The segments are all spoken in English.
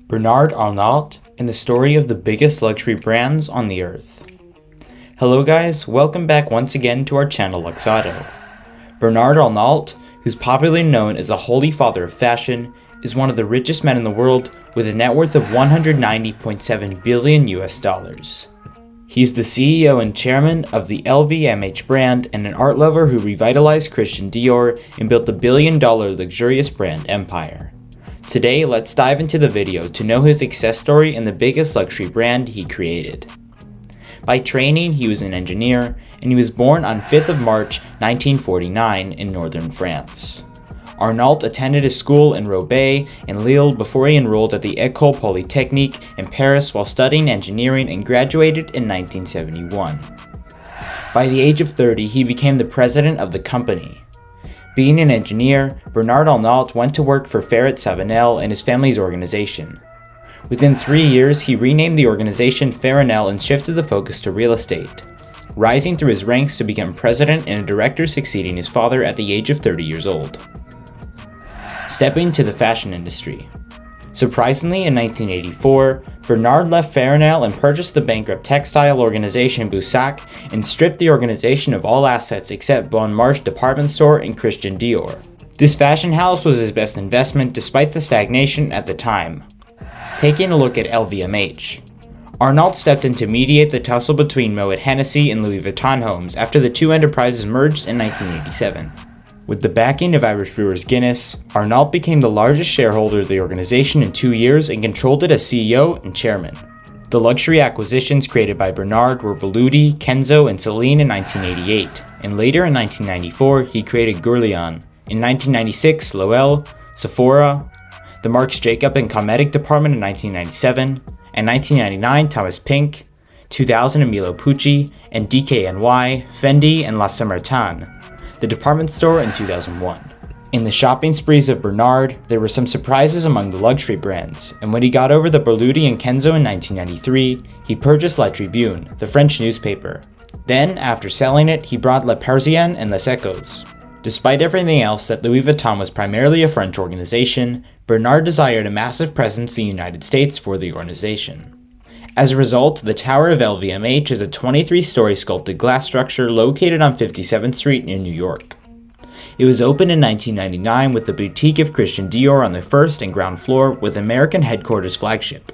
Bernard Arnault and the story of the biggest luxury brands on the earth. Hello guys, welcome back once again to our channel Lux Auto. Bernard Arnault, who's popularly known as the Holy Father of Fashion, is one of the richest men in the world with a net worth of $190.7 billion US. He's the CEO and chairman of the LVMH brand and an art lover who revitalized Christian Dior and built the billion-dollar luxurious brand empire. Today, let's dive into the video to know his success story and the biggest luxury brand he created. By training, he was an engineer, and he was born on 5th of March 1949 in northern France. Arnault attended his school in Roubaix and Lille before he enrolled at the École Polytechnique in Paris while studying engineering and graduated in 1971. By the age of 30, he became the president of the company. Being an engineer, Bernard Arnault went to work for Ferret Sabanel and his family's organization. Within 3 years, he renamed the organization Farinel and shifted the focus to real estate, rising through his ranks to become president and a director, succeeding his father at the age of 30 years old. Stepping to the fashion industry. Surprisingly, in 1984, Bernard left Farinel and purchased the bankrupt textile organization Boussac and stripped the organization of all assets except Bon Marché department store and Christian Dior. This fashion house was his best investment despite the stagnation at the time. Taking a look at LVMH. Arnault stepped in to mediate the tussle between Moet Hennessy and Louis Vuitton homes after the two enterprises merged in 1987. With the backing of Irish brewers Guinness, Arnault became the largest shareholder of the organization in 2 years and controlled it as CEO and chairman. The luxury acquisitions created by Bernard were Berluti, Kenzo, and Celine in 1988, and later in 1994 he created Guerlain, in 1996 Loewe, Sephora, the Marc Jacobs and Cosmetic department in 1997, and 1999 Thomas Pink, 2000 Emilio Pucci, and DKNY, Fendi, and La Samaritaine, the department store in 2001. In the shopping sprees of Bernard, there were some surprises among the luxury brands, and when he got over the Berluti and Kenzo in 1993, he purchased La Tribune, the French newspaper. Then, after selling it, he bought Le Parisien and Les Echos. Despite everything else that Louis Vuitton was primarily a French organization, Bernard desired a massive presence in the United States for the organization. As a result, the Tower of LVMH is a 23-story sculpted glass structure located on 57th Street in New York. It was opened in 1999 with the boutique of Christian Dior on the first and ground floor with American headquarters flagship.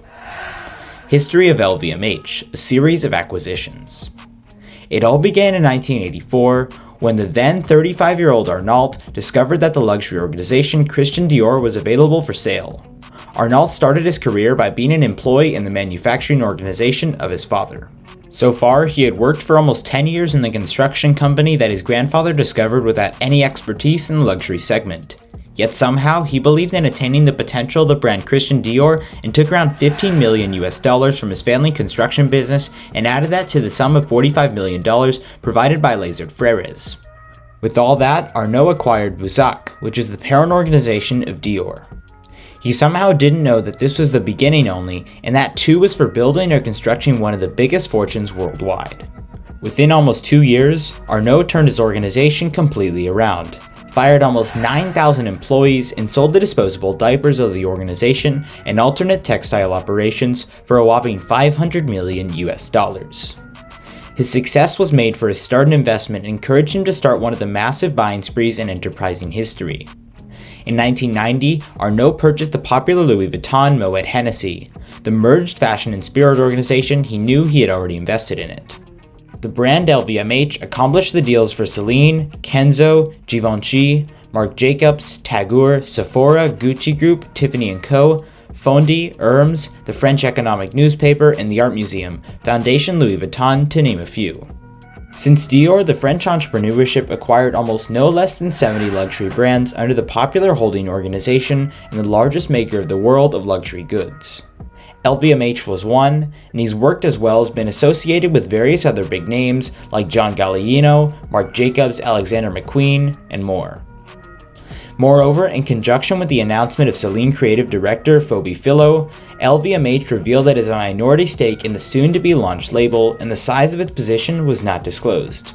History of LVMH, a series of acquisitions. It all began in 1984 when the then 35-year-old Arnault discovered that the luxury organization Christian Dior was available for sale. Arnault started his career by being an employee in the manufacturing organization of his father. So far, he had worked for almost 10 years in the construction company that his grandfather discovered without any expertise in the luxury segment. Yet somehow, he believed in attaining the potential of the brand Christian Dior and took around $15 million from his family construction business and added that to the sum of $45 million provided by Lazard Frères. With all that, Arnault acquired Boussac, which is the parent organization of Dior. He somehow didn't know that this was the beginning only, and that too was for building or constructing one of the biggest fortunes worldwide. Within almost 2 years, Arnault turned his organization completely around, fired almost 9,000 employees, and sold the disposable diapers of the organization and alternate textile operations for a whopping $500 million. His success was made for his start and investment and encouraged him to start one of the massive buying sprees in enterprising history. In 1990, Arnault purchased the popular Louis Vuitton Moet Hennessy, the merged fashion and spirit organization. He knew he had already invested in it. The brand LVMH accomplished the deals for Celine, Kenzo, Givenchy, Marc Jacobs, Tagore, Sephora, Gucci Group, Tiffany & Co., Fondi, Hermes, the French Economic Newspaper, and the Art Museum, Foundation Louis Vuitton, to name a few. Since Dior, the French entrepreneurship acquired almost no less than 70 luxury brands under the popular holding organization and the largest maker of the world of luxury goods. LVMH was one, and he's worked as well as been associated with various other big names like John Galliano, Marc Jacobs, Alexander McQueen, and more. Moreover, in conjunction with the announcement of Celine creative director Phoebe Philo, LVMH revealed that it has a minority stake in the soon-to-be-launched label, and the size of its position was not disclosed.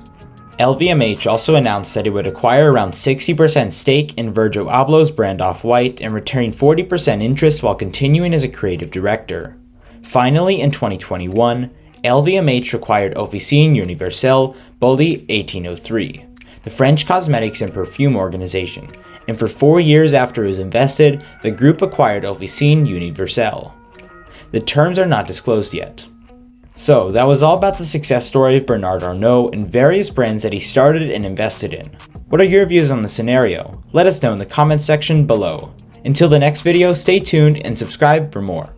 LVMH also announced that it would acquire around 60% stake in Virgil Abloh's brand Off-White and retain 40% interest while continuing as a creative director. Finally, in 2021, LVMH acquired Officine Universelle Bully 1803, the French cosmetics and perfume organization, and for 4 years after it was invested, the group acquired Officine Universelle. The terms are not disclosed yet. So, that was all about the success story of Bernard Arnault and various brands that he started and invested in. What are your views on the scenario? Let us know in the comments section below. Until the next video, stay tuned and subscribe for more.